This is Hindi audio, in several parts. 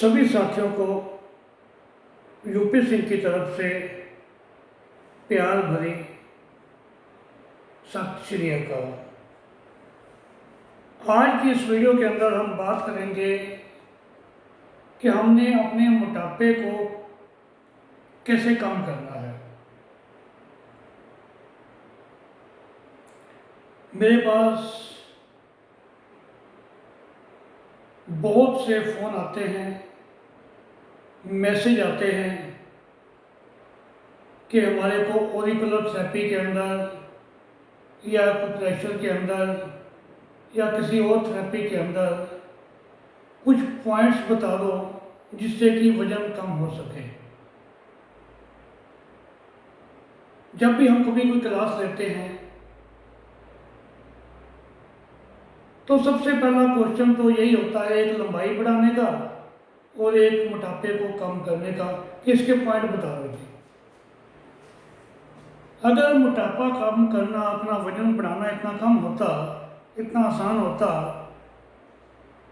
सभी साथियों को यूपी सिंह की तरफ से प्यार भरी सत श्री अकाल। आज की इस वीडियो के अंदर हम बात करेंगे कि हमने अपने मोटापे को कैसे कम करना है। मेरे पास बहुत से फ़ोन आते हैं, मैसेज आते हैं कि हमारे को ऑरिकुलर थेरेपी के अंदर या एक्यूप्रेशर के अंदर या किसी और थेरेपी के अंदर कुछ पॉइंट्स बता दो जिससे कि वज़न कम हो सके। जब भी हम कभी कोई क्लास लेते हैं तो सबसे पहला क्वेश्चन तो यही होता है, एक लंबाई बढ़ाने का और एक मोटापे को कम करने का, कि इसके पॉइंट बता दीजिए। अगर मोटापा कम करना, अपना वजन बढ़ाना इतना कम होता, इतना आसान होता,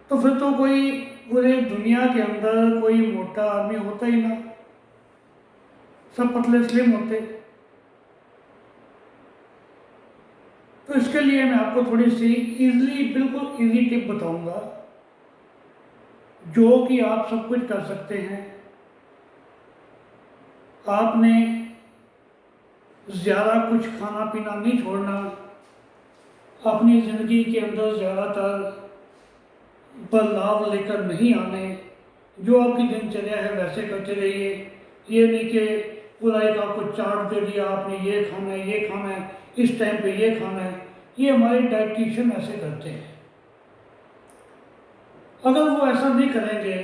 तो फिर तो कोई पूरे दुनिया के अंदर कोई मोटा आदमी होता ही ना, सब पतले स्लिम होते। तो इसके लिए मैं आपको थोड़ी सी बिल्कुल इजी टिप बताऊंगा जो कि आप सब कुछ कर सकते हैं। आपने ज़्यादा कुछ खाना पीना नहीं छोड़ना, अपनी ज़िंदगी के अंदर ज़्यादातर बदलाव लेकर नहीं आने, जो आपकी दिनचर्या है वैसे करते रहिए। ये नहीं कि पूरा एक आपको चार्ट दे दिया, आपने ये खाना है, ये खाना है, इस टाइम पे ये खाना है। ये हमारे डाइटिशियन ऐसे करते हैं। अगर वो ऐसा नहीं करेंगे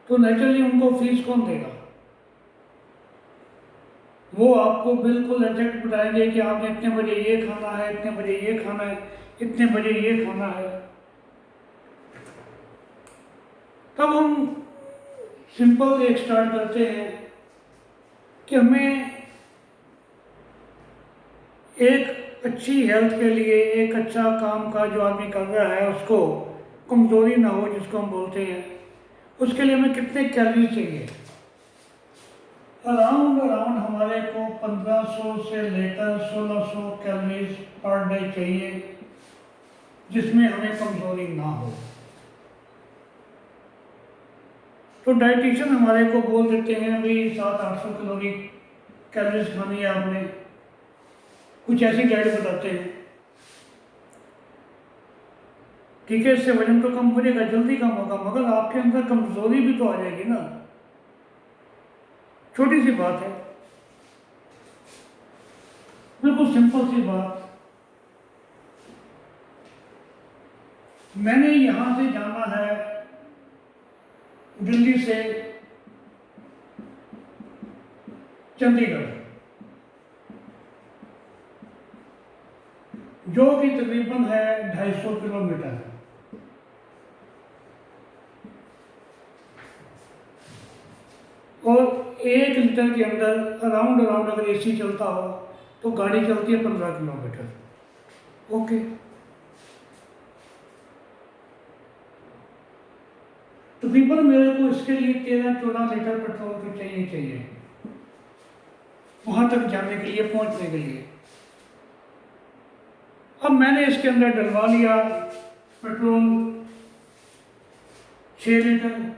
तो नेचुरली उनको फीस कौन देगा? वो आपको बिल्कुल एग्जैक्ट बताएंगे कि आपने इतने बजे ये खाना है, इतने बजे ये खाना है, इतने बजे ये खाना है। तब हम सिंपल एक स्टार्ट करते हैं कि हमें एक अच्छी हेल्थ के लिए, एक अच्छा काम का जो आदमी कर रहा है उसको कमज़ोरी ना हो, जिसको हम बोलते हैं, उसके लिए हमें कितने कैलोरी चाहिए। अराउंड हमारे को 1500 से लेकर 1600 कैलोरीज पर डे चाहिए, जिसमें हमें कमज़ोरी ना हो। तो डाइटिशियन हमारे को बोल देते हैं भाई 700-800 कैलोरीज खानी है आपने, कुछ ऐसी डाइट बताते हैं। ठीक है, इससे वजन तो कम हो जाएगा, जल्दी कम होगा, मगर आपके अंदर कमज़ोरी भी तो आ जाएगी ना। छोटी सी बात है, बिल्कुल सिंपल सी बात। मैंने यहां से जाना है दिल्ली से चंडीगढ़, जो कि तकरीबन है 250 किलोमीटर। और 1 लीटर के अंदर अराउंड अगर एसी चलता हो तो गाड़ी चलती है 15 किलोमीटर। ओके, तकरीबन मेरे को इसके लिए 13-14 लीटर पेट्रोल तो चाहिए वहां तक जाने के लिए, पहुंचने के लिए। अब मैंने इसके अंदर डलवा लिया पेट्रोल 6 लीटर।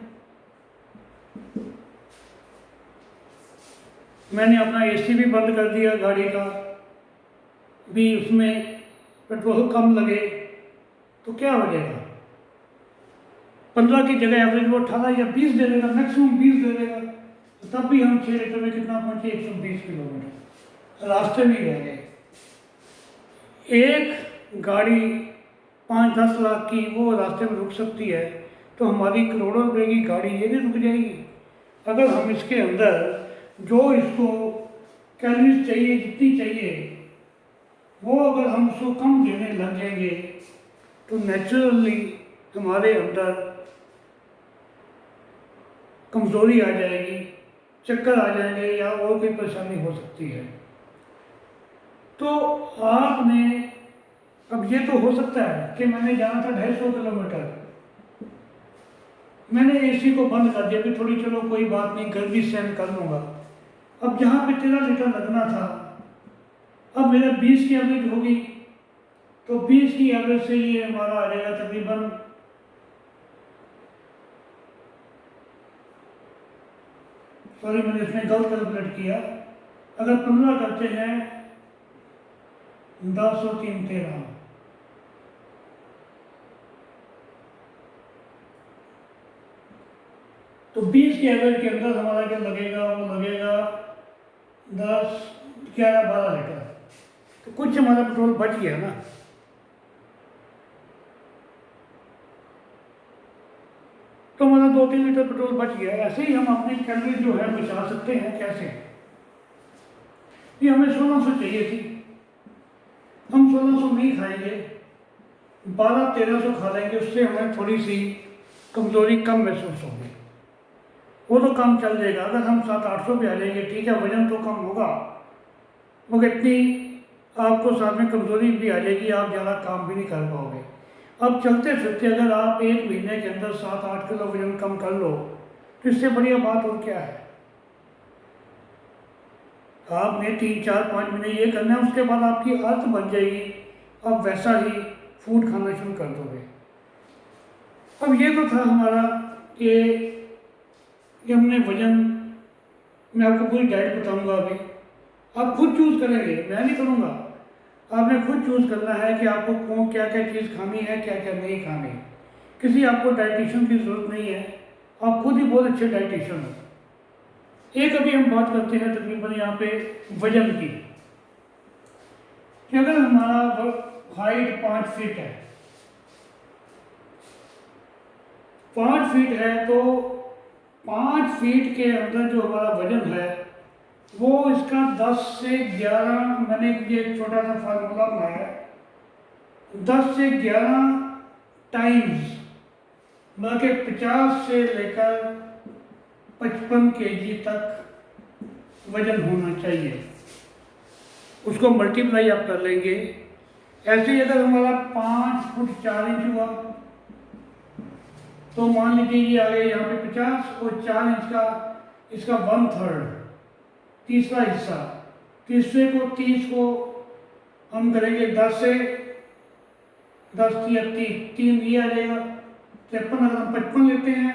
मैंने अपना एसी भी बंद कर दिया गाड़ी का, भी उसमें पेट्रोल कम लगे तो क्या हो जाएगा, 15 की जगह एवरेज वो 18 या 20 दे देगा, मैक्सिमम 20 दे देगा। तो तब भी हम 6 लीटर में कितना पहुंचे, 120 किलोमीटर रास्ते में रह गए। एक गाड़ी 5-10 लाख की वो रास्ते में रुक सकती है, तो हमारी करोड़ों रुपए की गाड़ी ये नहीं रुक जाएगी? अगर हम इसके अंदर जो इसको कैलोरीज चाहिए, जितनी चाहिए, वो अगर हम उसको कम देने लग जाएंगे तो नेचुरली हमारे अंदर कमज़ोरी आ जाएगी, चक्कर आ जाएंगे या और कोई परेशानी हो सकती है। तो आपने, अब ये तो हो सकता है कि मैंने जाना था 250 किलोमीटर, मैंने एसी को बंद कर दिया कि थोड़ी चलो कोई बात नहीं, गर्मी सहन कर लूँगा। अब जहाँ पे 13 लीटर लगना था, अब मेरा 20 की एवरेज होगी, तो 20 की एवरेज से ये हमारा आ जाएगा तकरीबन, सॉरी मैंने इसमें गलत कैलकुलेट किया, अगर 15 करते हैं 10 और 3 13, तो 20 के एवरेज के अंदर हमारा क्या लगेगा, वो लगेगा 10 11 12 लीटर। तो कुछ हमारा पेट्रोल बच गया ना। तो हमारा 2-3 लीटर पेट्रोल बच गया। ऐसे ही हम अपनी कैलोरी जो है बचा सकते हैं। कैसे? ये हमें 1600 चाहिए थी, हम 1600 नहीं खाएंगे, 1200-1300 खा लेंगे, उससे हमें थोड़ी सी कमजोरी कम महसूस होगी, वो तो काम चल जाएगा। अगर हम 700-800 पे आ जाएंगे, ठीक है, वजन तो कम होगा, मगर इतनी आपको साथ में कमजोरी भी आ जाएगी, आप ज़्यादा काम भी नहीं कर पाओगे। अब चलते फिरते अगर आप 1 महीने के अंदर 7-8 किलो वजन कम कर लो, तो इससे बढ़िया बात और क्या है। आपने 3-4-5 महीने ये करना है, उसके बाद आपकी आदत बन जाएगी, आप वैसा ही फूड खाना शुरू कर दोगे। अब ये तो था हमारा कि हमने वजन, मैं आपको पूरी डाइट बताऊंगा अभी, आप खुद चूज़ करेंगे, मैं नहीं करूँगा। आपने खुद चूज़ करना है कि आपको कौन क्या क्या चीज़ खानी है, क्या क्या नहीं खानी। किसी आपको डाइटिशियन की ज़रूरत नहीं है, आप खुद ही बहुत अच्छे डाइटिशियन हो। एक अभी हम बात करते हैं तकरीबन यहाँ पे वजन की, कि अगर हमारा हाइट 5 फीट है, 5 फीट है, तो 5 फीट के अंदर जो हमारा वजन है वो इसका 10 से 11, मैंने ये छोटा सा फार्मूला बनाया है, 10 से 11 टाइम्स, मतलब कि 50 से लेकर 55 केजी तक वजन होना चाहिए। उसको मल्टीप्लाई आप कर लेंगे। ऐसे ही अगर हमारा 5 फुट 4 इंच हुआ, तो मान लीजिए ये आ गया यहाँ पे 50 और 4 इंच का इसका 1/3, तीसरा हिस्सा, तीसरे को 30 को हम करेंगे 10 से 10 या 3 ये आ जाएगा 53। अगर हम 55 लेते हैं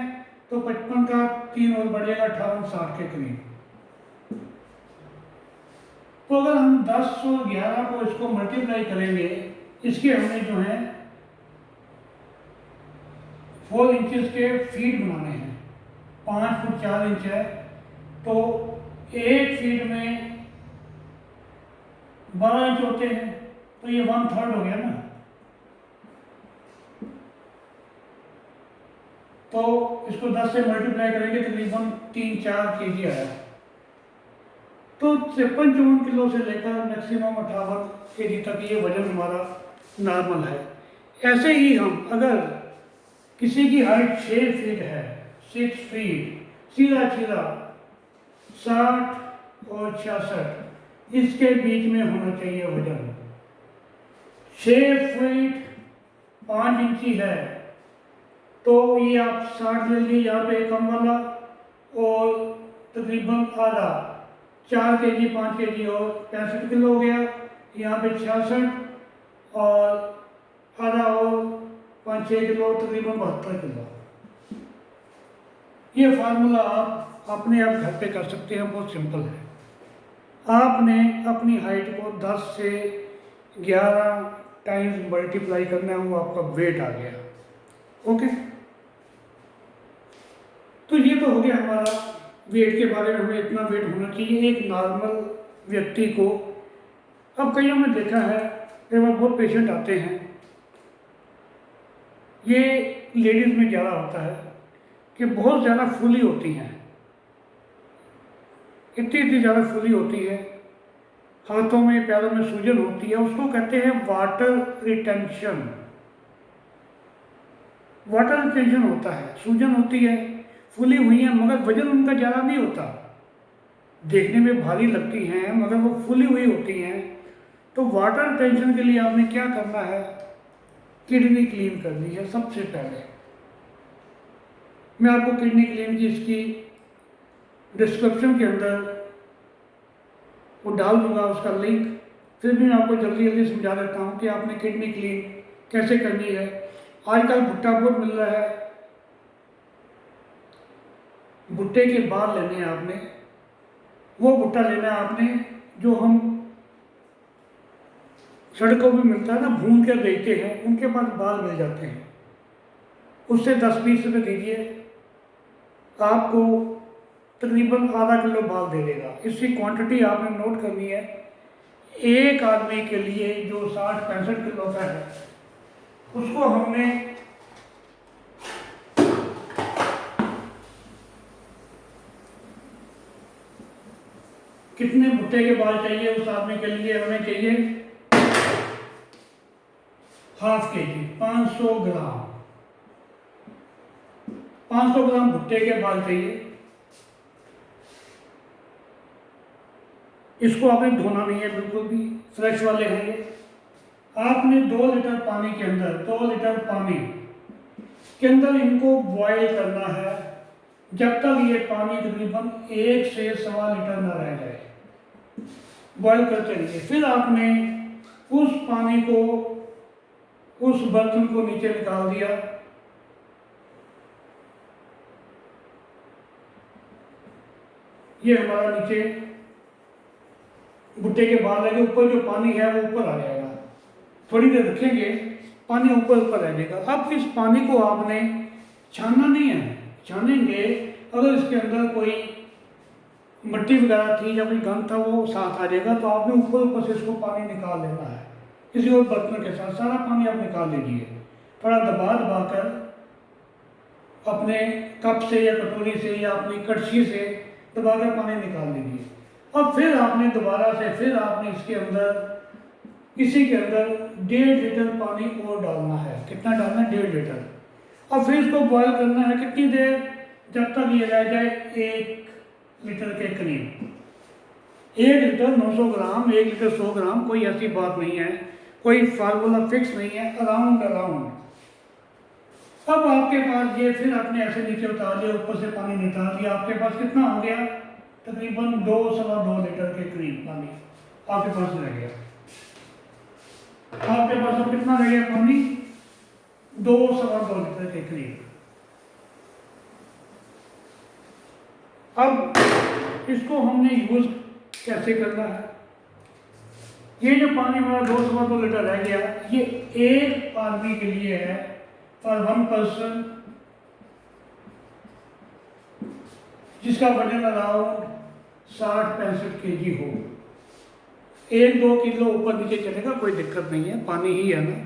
तो 55 का 3 और बढ़ेगा 58-60 के करीब। तो अगर हम 10 और 11 को इसको मल्टीप्लाई करेंगे, इसके हमने जो है 4 इंचेस के फीट बनाने हैं। 5 फुट 4 इंच है, तो 1 फीट में 12 इंच होते हैं, तो ये 1/3 हो गया ना। तो इसको 10 से मल्टीप्लाई करेंगे, तकरीबन 3-4 केजी आया। तो 53-54 किलो से लेकर मैक्सिमम 58 केजी तक ये वजन हमारा नॉर्मल है। ऐसे ही हम अगर किसी की हाइट 6 फीट है, 6 फीट सीधा सीधा 60 और 66 इसके बीच में होना चाहिए वजन। 6 फीट 5 इंची है, तो ये आप 60 ले लीजिए, यहाँ पे कम वाला, और तकरीबन आधा 4 केजी 5 केजी और 65 किलो हो गया। यहाँ पे 66 और आधा और 5-6 किलो, तकरीबन 72 किलो। ये फार्मूला आप अपने आप घर पे कर सकते हैं, बहुत सिंपल है। आपने अपनी हाइट को 10 से 11 टाइम्स मल्टीप्लाई करना है, वो आपका वेट आ गया। ओके, तो ये तो हो गया हमारा वेट के बारे में, हमें इतना वेट होना चाहिए एक नॉर्मल व्यक्ति को। अब कईयों में देखा है, कई बार बहुत पेशेंट आते हैं, ये लेडीज़ में ज़्यादा होता है कि बहुत ज़्यादा फूली होती हैं, इतनी ज़्यादा फूली होती है, हाथों में पैरों में सूजन होती है, उसको कहते हैं वाटर रिटेंशन। वाटर रिटेंशन होता है, सूजन होती है, फूली हुई हैं, मगर वजन उनका ज़्यादा नहीं होता, देखने में भारी लगती हैं मगर वो फूली हुई होती हैं। तो वाटर रिटेंशन के लिए आपने क्या करना है, किडनी क्लीन करनी है सबसे पहले। मैं आपको किडनी क्लीन की इसकी डिस्क्रिप्शन के अंदर वो डाल दूंगा उसका लिंक। फिर भी मैं आपको जल्दी जल्दी समझा देता हूँ कि आपने किडनी क्लीन कैसे करनी है। आजकल भुट्टा बहुत मिल रहा है, भुट्टे के बाल लेने हैं आपने, वो भुट्टा लेना है आपने जो हम सड़कों में मिलता है ना, भून कर बेचते हैं, उनके पास बाल मिल जाते हैं, उससे 10-20 रुपये दीजिए, आपको तकरीबन आधा किलो बाल दे देगा। इसकी क्वांटिटी आपने नोट करनी है। एक आदमी के लिए जो 60-65 किलो का है, उसको हमने कितने भुट्टे के बाल चाहिए, उस आदमी के लिए हमें चाहिए ½ kg, 500 ग्राम, 500 ग्राम भुट्टे के बाल चाहिए। इसको आपने धोना नहीं है, बिल्कुल भी फ्रेश वाले हैं ये। आपने 2 लीटर पानी के अंदर, 2 लीटर पानी के अंदर इनको बॉयल करना है जब तक ये पानी तकरीबन 1 से 1.25 लीटर ना रह जाए। बॉयल करते रहिए। फिर आपने उस पानी को, उस बर्तन को नीचे निकाल दिया। ये हमारा नीचे भुट्टे के बाल लगे, ऊपर जो पानी है वो ऊपर आ जाएगा। थोड़ी देर रखेंगे, पानी ऊपर ऊपर आ जाएगा। अब इस पानी को आपने छानना नहीं है, छानेंगे अगर इसके अंदर कोई मिट्टी वगैरह थी या कोई गंद था वो साथ आ जाएगा, तो आपने ऊपर ऊपर से इसको पानी निकाल लेना है। किसी और बर्तन के साथ सारा पानी आप निकाल लीजिए, थोड़ा दबा दबा कर अपने कप से या कटोरी से या अपनी कड़छी से दबा कर पानी निकाल लीजिए। अब फिर आपने दोबारा से फिर आपने इसके अंदर, इसी के अंदर 1.5 लीटर पानी और डालना है। कितना डालना है? 1.5 लीटर। अब फिर इसको बॉयल करना है कितनी देर? जब तक ये रह जाए 1 लीटर के करीब। 1 लीटर 900 ग्राम, 1 लीटर 100 ग्राम, कोई ऐसी बात नहीं है, कोई फार्मूला फिक्स नहीं है, अराउंड अराउंड। अब आपके पास ये, फिर आपने ऐसे नीचे उतार लिया, ऊपर से पानी निकाल दिया, आपके पास कितना हो गया? तकरीबन 2-2.25 लीटर के करीब पानी आपके पास रह गया। आपके पास अब कितना रह गया पानी? 2-2.25 लीटर के करीब। अब इसको हमने यूज कैसे करना है? ये जो पानी हमारा 2-2.25 लीटर रह गया, ये एक आदमी के लिए है, और 1 पर्सन जिसका वजन अराउंड 60-65 kg हो। 1-2 किलो ऊपर नीचे चलेगा, कोई दिक्कत नहीं है, पानी ही है ना।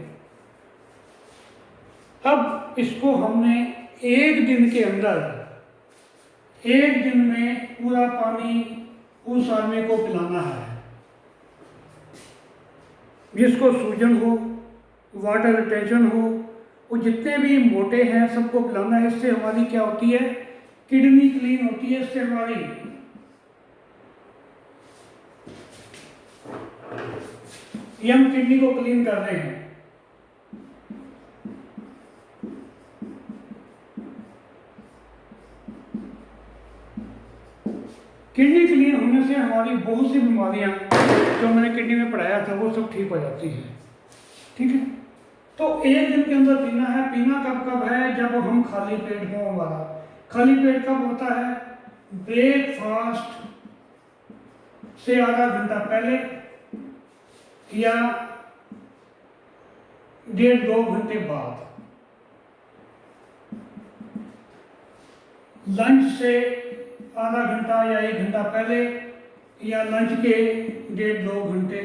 अब इसको हमने एक दिन के अंदर, एक दिन में पूरा पानी उस आदमी को पिलाना है जिसको सूजन हो, वाटर रिटेंशन हो, वो जितने भी मोटे हैं सबको पिलाना है। इससे हमारी क्या होती है? किडनी क्लीन होती है। इससे हमारी ये हम किडनी को क्लीन कर रहे हैं। किडनी क्लीन होने से हमारी बहुत सी बीमारियां जो मैंने किडनी में पढ़ाया था वो सब ठीक हो जाती हैं। ठीक है, तो एक दिन के अंदर पीना है। पीना कब कब है? जब हम खाली पेट हो। हमारा खाली पेट कब होता है? ब्रेकफास्ट से आधा घंटा पहले या 1.5-2 घंटे बाद। लंच से आधा घंटा या 1 घंटा पहले या लंच के 1.5-2 घंटे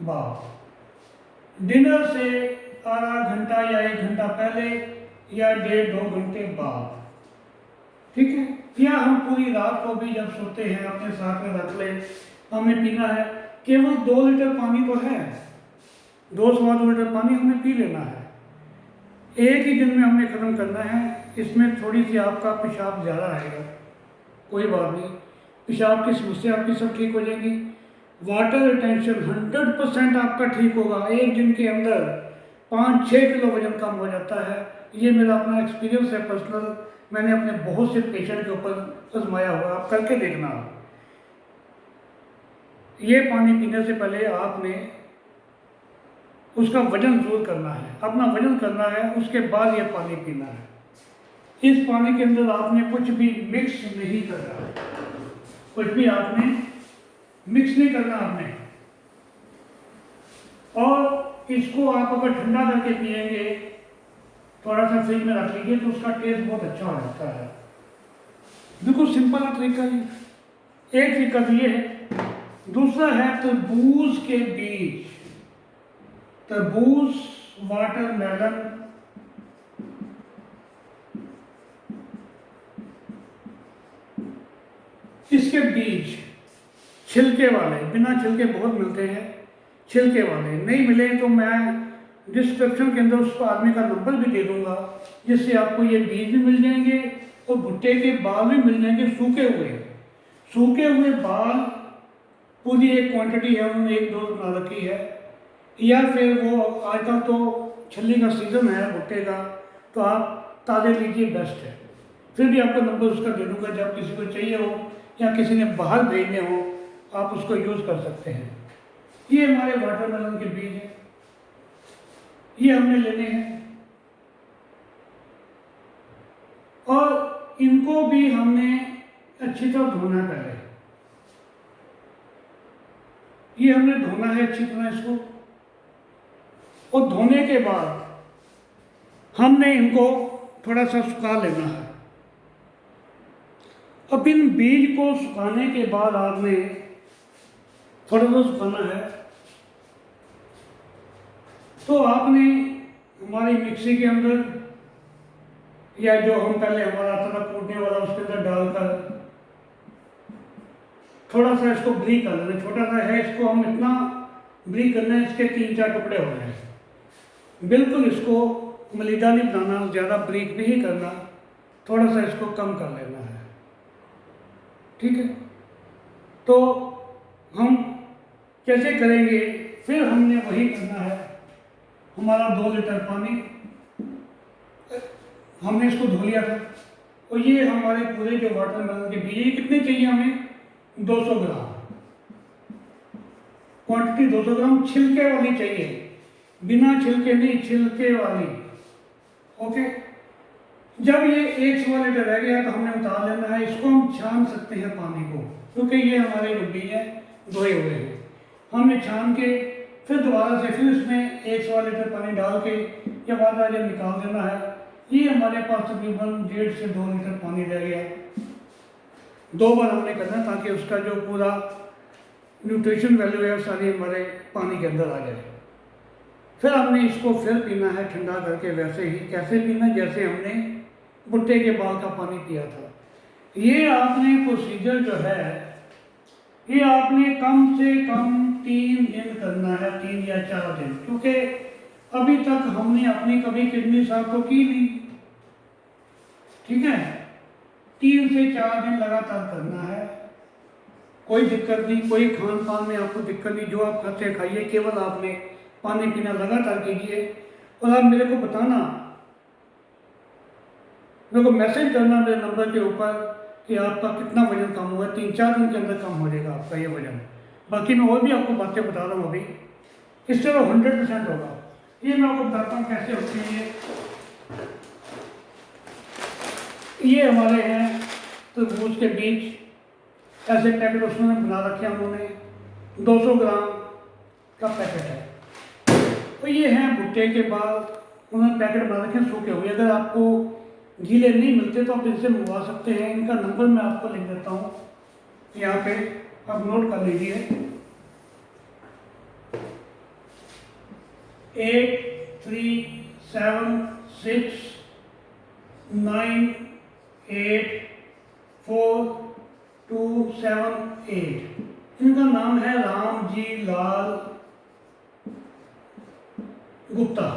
बाद। डिनर से आधा घंटा या 1 घंटा पहले या 1.5-2 घंटे बाद। ठीक है, या हम पूरी रात को भी जब सोते हैं अपने साथ में रख लें। हमने पीना है केवल 2 लीटर पानी तो है, 2-2.25 लीटर पानी हमने पी लेना है। एक ही दिन में हमने ख़त्म करना है। इसमें थोड़ी सी आपका पेशाब ज़्यादा आएगा, कोई बात नहीं, पेशाब की समस्या आपकी सब ठीक हो जाएगी। वाटर रिटेंशन 100% आपका ठीक होगा। एक दिन के अंदर 5-6 किलो वजन कम हो जाता है। ये मेरा अपना एक्सपीरियंस है पर्सनल, मैंने अपने बहुत से पेशेंट के ऊपर आजमाया हुआ, आप करके देखना। ये पानी पीने से पहले आपने उसका वजन जरूर करना है, अपना वजन करना है, उसके बाद ये पानी पीना है। इस पानी के अंदर आपने कुछ भी मिक्स नहीं करना है, कुछ भी आपने मिक्स नहीं करना आपने। और इसको आप अगर ठंडा करके पिएंगे, थोड़ा सा फ्रिज में रख लीजिए, तो उसका टेस्ट बहुत अच्छा हो जाता है। बिल्कुल सिंपल तरीका है। एक तरीका तो ये है। दूसरा है तरबूज के बीज, तरबूज, वाटरमेलन, इसके बीज छिलके वाले, बिना छिलके बहुत मिलते हैं, छिलके वाले नहीं मिले तो मैं डिस्क्रिप्शन के अंदर उस आदमी का नंबर भी दे दूंगा, जिससे आपको ये बीज भी मिल जाएंगे और भुट्टे के बाल भी मिल जाएंगे, सूखे हुए बाल। पूरी एक क्वांटिटी है, उन्होंने 1 डोज बना रखी है। या फिर वो आजकल तो छलनी का सीज़न है भुट्टे का, तो आप ताज़े लीजिए, बेस्ट है। फिर भी आपको नंबर उसका दे दूंगा, जब किसी को चाहिए हो या किसी ने बाहर भेजने हो, आप उसको यूज़ कर सकते हैं। ये हमारे वाटरमेलन के बीज हैं, ये हमने लेने हैं। और इनको भी हमने अच्छी तरह धोना पहले, ये हमने धोना है अच्छी तरह इसको। और धोने के बाद हमने इनको थोड़ा सा सुखा लेना है। अब इन बीज को सुखाने के बाद आपने थोड़ा सा सुखाना है, तो आपने हमारी मिक्सी के अंदर, या जो हम पहले हमारा आता था कूटने वाला, उसके अंदर डालकर थोड़ा सा इसको ब्रीक कर लेना। छोटा सा है, इसको हम इतना ब्रीक करना है, इसके 3-4 टुकड़े हो रहे हैं। बिल्कुल इसको मलीदा नहीं बनाना, ज़्यादा ब्रीक नहीं करना, थोड़ा सा इसको कम कर लेना है, ठीक है। तो हम कैसे करेंगे, फिर हमने वही करना है। हमारा 2 लीटर पानी, हमने इसको धो लिया था, और ये हमारे पूरे जो वाटरमेलन के बीज, ये कितने चाहिए हमें, 200 ग्राम क्वांटिटी, 200 ग्राम छिलके वाली चाहिए, बिना छिलके नहीं, छिलके वाली। ओके, जब ये 1 लीटर रह गया तो हमने उतार लेना है। इसको हम छान सकते हैं पानी को, क्योंकि ये हमारे जो बीज हैं धोए हुए हैं। हमने छान के फिर दोबारा से फिर इसमें 1 लीटर पानी डाल के या बाद जब निकाल देना है। ये हमारे पास तकरीबन 1.5 से 2 लीटर पानी रह गया। 2 बार हमने करना, ताकि उसका जो पूरा न्यूट्रिशन वैल्यू है सारी हमारे पानी के अंदर आ जाए। फिर हमने इसको फिर पीना है ठंडा करके, वैसे ही। कैसे पीना, जैसे हमने भुट्टे के बाल का पानी पिया था। ये आपने प्रोसीजर जो है, ये आपने कम से कम 3 दिन करना है, 3 या 4 दिन, क्योंकि अभी तक हमने अपनी कभी किडनी साफ तो की नहीं, ठीक है। 3 से 4 दिन लगातार करना है, कोई दिक्कत नहीं, कोई खान पान में आपको दिक्कत नहीं, जो आप खाते खाइए, केवल आपने पानी पीना लगातार कीजिए। और आप मेरे को बताना, मेरे को मैसेज करना मेरे नंबर के ऊपर कि आपका कितना वजन कम हुआ है। 3-4 दिन के अंदर कम हो जाएगा आपका ये वजन। बाकी मैं और भी आपको बातें बता रहा हूँ अभी, इससे तो 100% होगा। ये मैं आपको बताता हूँ कैसे होती है। ये हमारे हैं तरबूज के बीज, ऐसे पैकेट उसमें बना रखे हैं उन्होंने, 200 ग्राम का पैकेट है। तो ये हैं भुट्टे के बाल, उन्होंने पैकेट बना रखे हैं सूखे हुए। अगर आपको गीले नहीं मिलते तो आप इनसे मंगवा सकते हैं। इनका नंबर मैं आपको लिख देता हूँ यहाँ पे, आप नोट कर लीजिए। 8376984278। इनका नाम है रामजी लाल गुप्ता।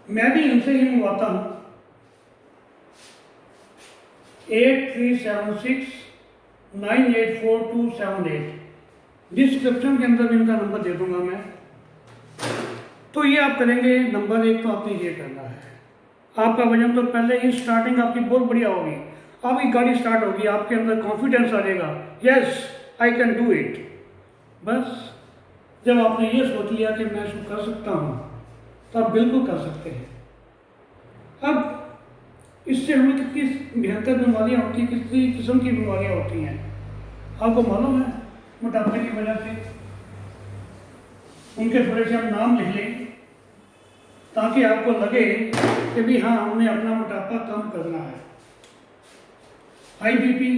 मैं भी इनसे ही मंगवाता हूँ। 8376984278। डिस्क्रिप्शन के अंदर भी इनका नंबर दे दूंगा मैं। तो ये आप करेंगे, नंबर 1 तो आपने ये करना है। आपका वजन तो पहले ही स्टार्टिंग आपकी बहुत बढ़िया होगी, आपकी गाड़ी स्टार्ट होगी, आपके अंदर कॉन्फिडेंस आ जाएगा, yes I can do it. बस जब आपने ये सोच लिया कि मैं इसको कर सकता हूँ, तो आप बिल्कुल कर सकते हैं। अब इससे हमें कितनी बेहतर बीमारियाँ होती हैं, कितनी किस्म की बीमारियाँ होती हैं आपको मालूम है। मोटापे की वजह से उनके थोड़े से हम नाम लिख लें ताकि आपको लगे कि भी हाँ हमने अपना मोटापा कम करना है। हाई बीपी,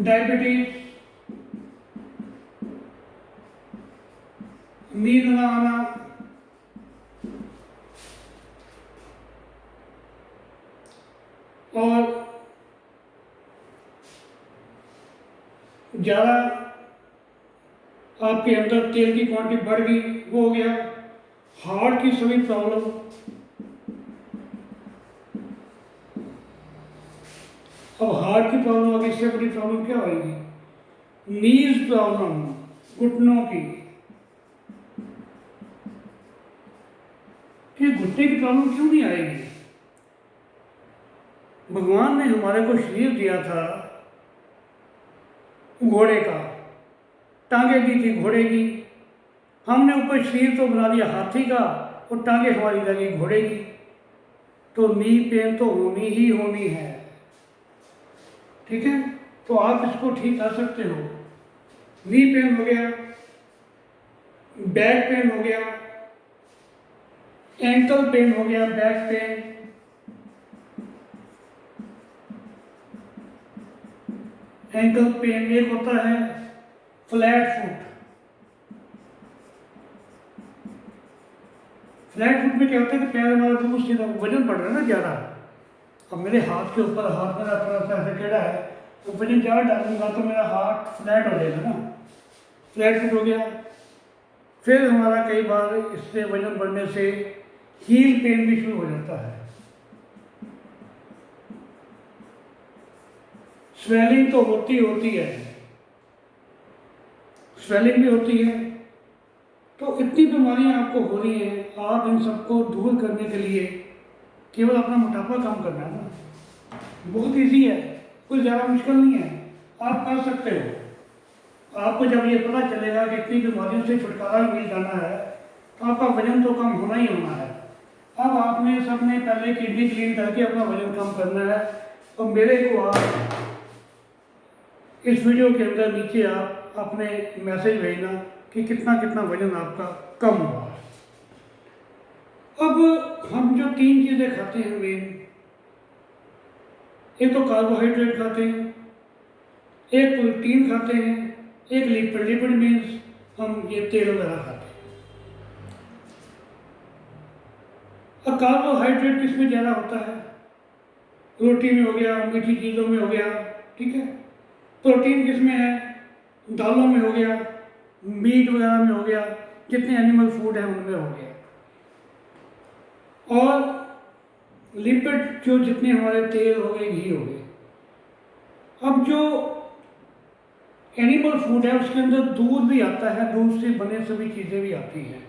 डायबिटीज, नींद न आना, और ज़्यादा आपके अंदर तेल की क्वांटिटी बढ़ गई, वो हो गया। हार्ट की सभी प्रॉब्लम, अब हार्ट की प्रॉब्लम आगे, इससे बड़ी प्रॉब्लम क्या होगी? नीज प्रॉब्लम, घुटनों की। कि घुटने की प्रॉब्लम क्यों नहीं आएगी? भगवान ने हमारे को शरीर दिया था घोड़े का, टांगे दी थी घोड़े की, हमने ऊपर शरीर तो बना दिया हाथी का और टांगे हमारी लगी घोड़े की, तो नी पेन तो होनी ही होनी है। ठीक है, तो आप इसको ठीक कर सकते हो। नी पेन हो गया, बैक पेन हो गया, एंकल पेन हो गया, बैक पेन, एंकल पेन। एक होता है फ्लैट फुट। फ्लैट फुट में क्या होता है कि पैर हमारा बिल्कुल सीधा, वजन बढ़ रहा है ना ज़्यादा। अब मेरे हाथ के ऊपर, हाथ मेरा थोड़ा सा ऐसे टेढ़ा है, तो वजन ज़्यादा डालूंगा तो मेरा हाथ फ्लैट हो जाएगा ना, फ्लैट फुट हो गया। फिर हमारा कई बार इससे वजन बढ़ने से हील पेन भी शुरू हो जाता है। स्वेलिंग तो होती होती है, स्वेलिंग भी होती है। तो इतनी बीमारियां आपको हो रही हैं, आप इन सबको दूर करने के लिए केवल अपना मोटापा कम करना है ना, बहुत इजी है, कोई ज़्यादा मुश्किल नहीं है, आप कर सकते हो। आपको जब ये पता चलेगा कि इतनी बीमारियों से छुटकारा मिल जाना है, तो आपका वजन तो कम होना ही होना है। अब आपने सबने पहले किडनी क्लीन करके अपना वजन कम करना है। तो मेरे को आप इस वीडियो के अंदर नीचे आप अपने मैसेज भेजना कि कितना कितना वजन आपका कम हुआ है। अब हम जो 3 चीज़ें खाते हैं मेन, एक तो कार्बोहाइड्रेट खाते हैं, एक प्रोटीन खाते हैं, एक लिपिड। लिपिड मीन्स हम ये तेल वगैरह खाते हैं। अब कार्बोहाइड्रेट किस में ज़्यादा होता है? रोटी में हो गया, मीठी चीज़ों में हो गया, ठीक है। प्रोटीन किस में है? दालों में हो गया, मीट वगैरह में हो गया, जितने एनिमल फूड है उनमें हो गया। और लिपिड जो जितने हमारे तेल हो गए, घी हो गए। अब जो एनिमल फूड है उसके अंदर दूध भी आता है, दूध से बने सभी चीज़ें भी आती हैं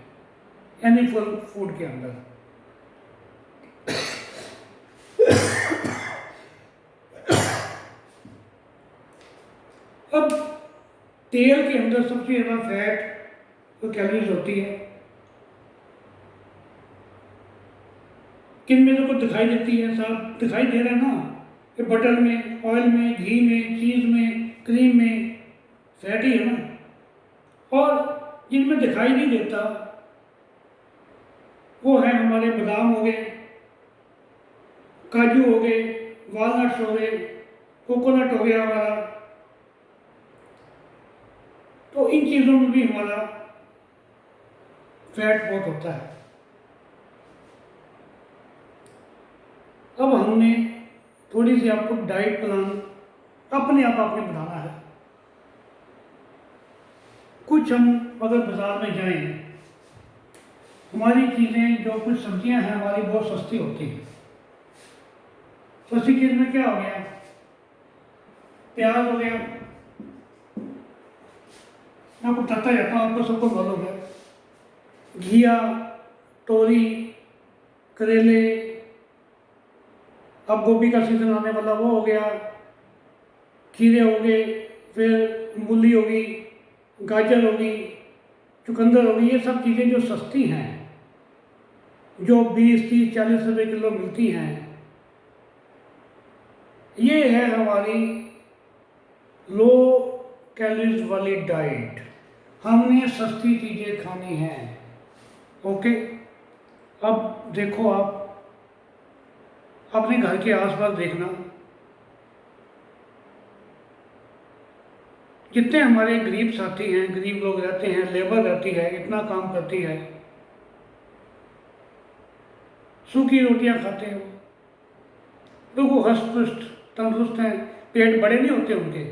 एनिमल फूड के अंदर। अब तेल के अंदर सबसे ज़्यादा फैट और कैलोरीज होती है, किन में को दिखाई देती है? साफ दिखाई दे रहा है ना कि बटर में, ऑयल में, घी में, चीज़ में, क्रीम में फैट ही है ना। और जिनमें दिखाई नहीं देता वो है हमारे बादाम हो गए, काजू हो गए, वालनट्स हो गए, कोकोनट हो गया हमारा। तो इन चीज़ों में भी हमारा फैट बहुत होता है। अब हमने थोड़ी सी आपको डाइट प्लान अपने आप आपने बनाना है। कुछ हम अगर बाज़ार में जाएं, हमारी चीज़ें जो कुछ सब्जियां हैं हमारी बहुत सस्ती होती हैं। सस्ती चीज़ में क्या हो गया? प्याज हो गया, मैं आपको बताता जाता हूँ, आपको सबको मालूम है। घिया, तोरी, करेले, अब गोभी का सीज़न आने वाला वो हो गया, खीरे हो गए, फिर मूली होगी, गाजर होगी, चुकंदर होगी। ये सब चीज़ें जो सस्ती हैं, जो 20, 30, 40 रुपए किलो मिलती हैं, ये है हमारी लो कैलोरीज वाली डाइट। हमने सस्ती चीज़ें खानी हैं। ओके, अब देखो, आप अपने घर के आसपास देखना, जितने हमारे गरीब साथी हैं, गरीब लोग रहते हैं, लेबर रहती है, इतना काम करती है, सूखी रोटियां खाते हो, तो वो हष्ट पुष्ट तंदुरुस्त हैं, पेट बड़े नहीं होते उनके।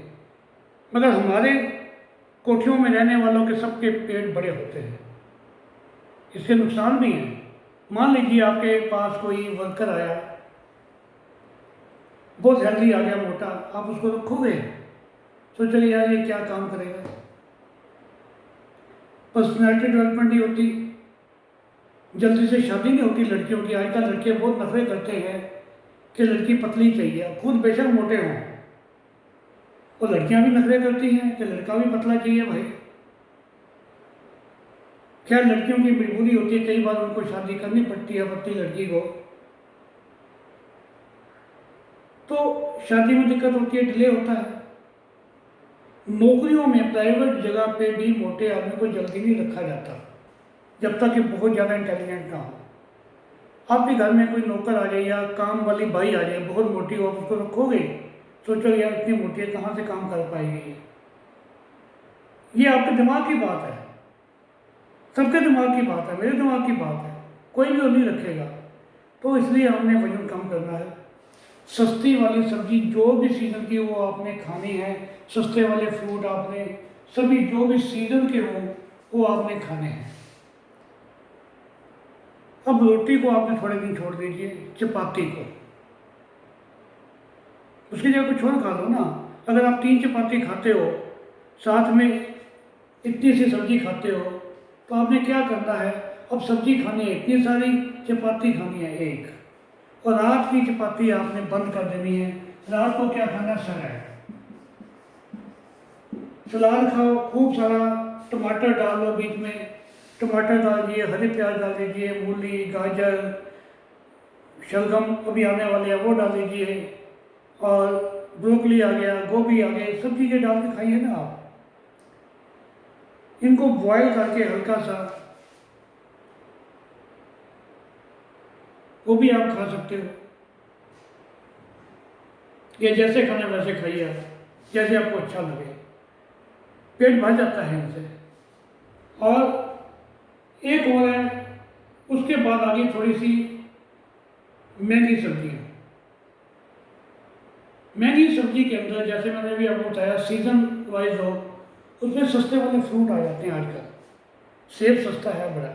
मगर हमारे कोठियों में रहने वालों के सबके पेट बड़े होते हैं। इसके नुकसान भी हैं। मान लीजिए आपके पास कोई वर्कर आया, बहुत हेल्दी आ गया, मोटा, आप उसको रखोगे, सोचोगे यार ये क्या काम करेगा। पर्सनैलिटी डेवलपमेंट नहीं होती, जल्दी से शादी नहीं होती लड़कियों की। आजकल लड़के बहुत नखरे करते हैं कि लड़की पतली चाहिए, खुद बेशक मोटे हों, और लड़कियां भी नखरे करती हैं कि लड़का भी पतला चाहिए भाई। खैर, लड़कियों की मजबूरी होती है, कई बार उनको शादी करनी पड़ती है पतली लड़की को, तो शादी में दिक्कत होती है, डिले होता है। नौकरियों में, प्राइवेट जगह पे भी मोटे आदमी को जल्दी नहीं रखा जाता जब तक कि बहुत ज़्यादा इंटेलिजेंट ना हो। आपके घर में कोई नौकर आ जाए या काम वाली बाई आ जाए, बहुत मोटी हो, आप उसको रखोगे, सोचो यार इतनी मोटी है, कहाँ से काम कर पाएगी। ये आपके दिमाग की बात है, सबके दिमाग की बात है, मेरे दिमाग की बात है, कोई भी वो नहीं रखेगा। तो इसलिए हमने वजन कम करना है। सस्ती वाली सब्जी जो भी सीज़न की वो आपने खानी है, सस्ते वाले फ्रूट आपने, सभी जो भी सीज़न के हों वो आपने खाने हैं। अब रोटी को आपने थोड़े दिन छोड़ दीजिए, चपाती को, उसकी जगह कुछ और खा लो ना। अगर आप 3 चपाती खाते हो, साथ में इतनी सी सब्जी खाते हो, तो आपने क्या करना है, अब सब्जी खानी है इतनी सारी, चपाती खानी है एक, और रात की चपाती आपने बंद कर देनी है। रात को क्या खाना, सलाद। सलाद खाओ, खूब सारा टमाटर डाल लो, बीच में टमाटर डाल दिए, हरे प्याज डाल दीजिए, मूली, गाजर, शलगम अभी आने वाले हैं वो डाल दीजिए, और ब्रोकली आ गया, गोभी आ गए, सब चीज़ें डाल के खाइए ना आप। इनको बॉयल करके हल्का सा, वो भी आप खा सकते हो। ये जैसे खाना वैसे खाइए आप, जैसे आपको अच्छा लगे, पेट भर जाता है इनसे। और एक और है, उसके बाद आगे थोड़ी सी महंगी सब्जियाँ। महंगी सब्जी के अंदर, जैसे मैंने भी आपको बताया, सीजन वाइज हो, उसमें सस्ते वाले फ्रूट आ जाते हैं आजकल। सेब सस्ता है बड़ा,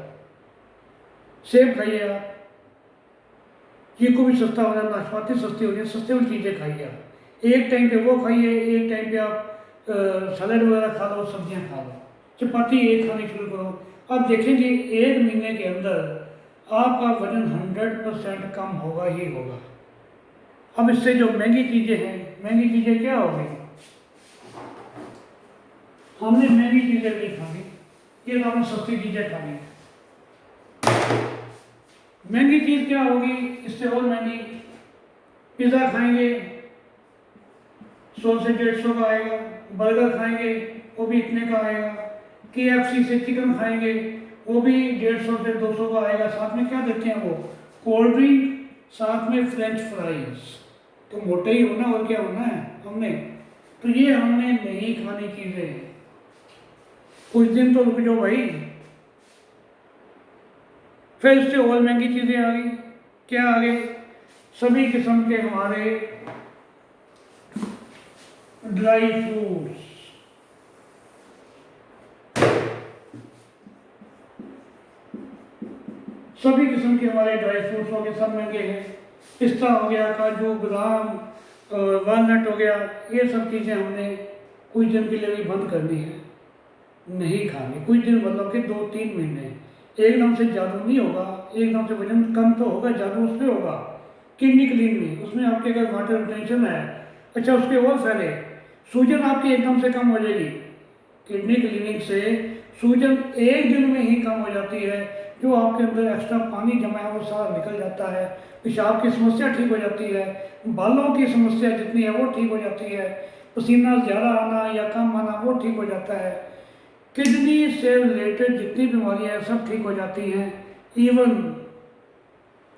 सेब खाइए आप, चीकू भी सस्ता हो रहा है, नाशपाती सस्ती हो रही है, सस्ते वाली चीज़ें खाइए आप। एक टाइम पे वो खाइए, एक टाइम पे आप सलाद वगैरह खा लो, सब्जियां खा लो, चपाती एक खानी शुरू करो। आप देखेंगे 1 महीने के अंदर आपका वजन 100% कम होगा ही होगा। अब इससे जो महंगी चीज़ें हैं, महंगी चीज़ें क्या हो गई, हमने महंगी चीज़ें नहीं खानी, ये तो हमने सस्ती चीज़ें खानी है। महंगी चीज़ क्या होगी, इससे और महंगी, पिज़्ज़ा खाएंगे 100 से 150 का आएगा, बर्गर खाएंगे वो भी इतने का आएगा, KFC से चिकन खाएंगे वो भी 150 से 200 का आएगा। साथ में क्या देते हैं वो, कोल्ड ड्रिंक, साथ में फ्रेंच फ्राइज। तो मोटे ही होना, और क्या होना है हमने। तो ये हमने नहीं खानी चीज़ें। कुछ दिन तो रुक जाओ भाई, फिर इससे और महंगी चीज़ें आ गई। क्या आ गए, सभी किस्म के हमारे ड्राई फ्रूट्स, सभी किस्म के हमारे ड्राई फ्रूट्स हो गए, सब महंगे हैं। पिस्ता हो गया, काजू, बादाम, वालनट हो गया, ये सब चीज़ें हमने कुछ दिन के लिए भी बंद करनी है, नहीं खानी। कुछ दिन मतलब कि 2-3 महीने, एकदम से जादू नहीं होगा, एकदम से वजन कम तो होगा, जादू उस पर होगा किडनी क्लीन में। उसमें आपके अगर वाटर रिटेंशन है, अच्छा उसके और फैले, सूजन आपकी एकदम से कम हो जाएगी। किडनी क्लीनिंग से सूजन एक दिन में ही कम हो जाती है। जो आपके अंदर एक्स्ट्रा पानी जमा है वो सारा निकल जाता है। पेशाब की समस्या ठीक हो जाती है, बालों की समस्या जितनी है वो ठीक हो जाती है, पसीना ज़्यादा आना या कम आना वो ठीक हो जाता है। किडनी से रिलेटेड जितनी बीमारियां हैं सब ठीक हो जाती हैं। इवन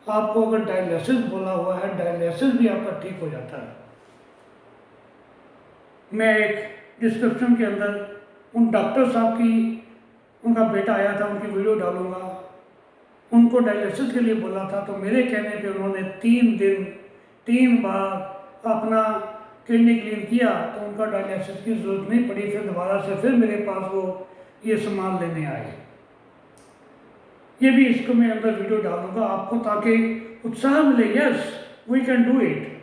आपको अगर डायलिसिस बोला हुआ है, डायलिसिस भी आपका ठीक हो जाता है। मैं एक डिस्क्रिप्शन के अंदर उन डॉक्टर साहब की, उनका बेटा आया था, उनकी वीडियो डालूंगा। उनको डायलिसिस के लिए बोला था तो मेरे कहने पे उन्होंने 3 दिन 3 बार अपना किडनी क्लीन किया तो उनका डायलिसिस की ज़रूरत नहीं पड़ी। फिर दोबारा से फिर मेरे पास वो ये सामान लेने आए। ये भी इसको मैं अंदर वीडियो डालूंगा आपको, ताकि उत्साह मिले, yes we can do it.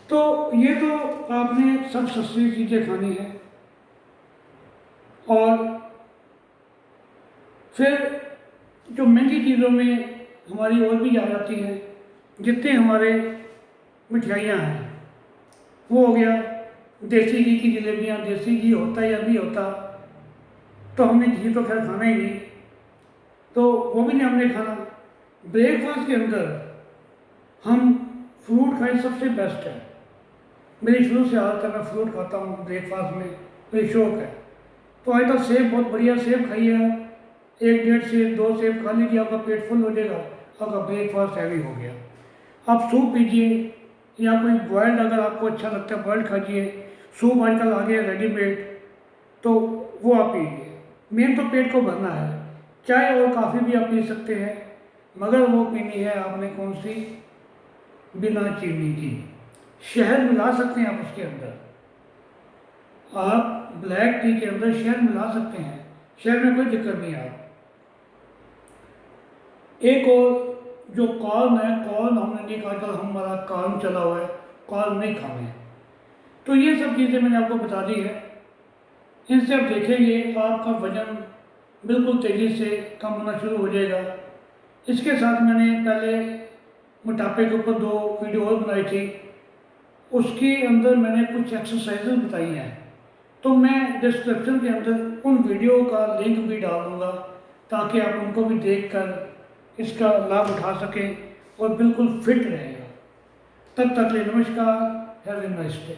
तो ये तो आपने सब सस्ती चीज़ें खानी है। और फिर जो महंगी चीज़ों में हमारी और भी आ जाती हैं, जितने हमारे मिठाइयाँ हैं वो हो गया देसी घी की जलेबियाँ। देसी घी होता या नहीं होता, तो हमने घी तो खैर खाना ही नहीं, तो वो भी नहीं हमने खाना। ब्रेकफास्ट के अंदर हम फ्रूट खाएं, सबसे बेस्ट है। मेरी शुरू से आदत है, मैं फ्रूट खाता हूँ ब्रेकफास्ट में, मेरी शौक है। तो आज तक सेब, बहुत बढ़िया सेब खाइए आप, 1-1.5 सेब 2 सेब खा लीजिए, आपका पेट फुल हो जाएगा, आपका ब्रेकफास्ट हैवी हो गया। आप सूप पीजिए या कोई बॉयल्ड अगर आपको अच्छा लगता है बॉयल्ड खाइए। सूप आजकल आ गया रेडीमेड, तो वो आप पीजिए। मेन तो पेट को भरना है। चाय और काफ़ी भी आप पी सकते हैं, मगर वो पीनी है आपने कौन सी, बिना चीनी की। शहद मिला सकते हैं आप उसके अंदर, आप ब्लैक टी के अंदर शहद मिला सकते हैं, शहद में कोई दिक्कत नहीं है। आप एक और जो कॉर्न है, कॉर्न हमने नहीं कहा, आजकल हमारा कॉर्न चला हुआ है, कॉर्न नहीं खाने। तो ये सब चीज़ें मैंने आपको बता दी है। इनसे आप देखेंगे आपका वजन बिल्कुल तेज़ी से कम होना शुरू हो जाएगा। इसके साथ मैंने पहले मोटापे के ऊपर 2 वीडियो और बनाई थी, उसके अंदर मैंने कुछ एक्सरसाइजेज बताई हैं। तो मैं डिस्क्रिप्शन के अंदर उन वीडियो का लिंक भी डाल दूँगा, ताकि आप उनको भी देखकर इसका लाभ उठा सकें और बिल्कुल फिट रहेगा। तब तक के लिए नमस्कार, हैव ए नाइस डे।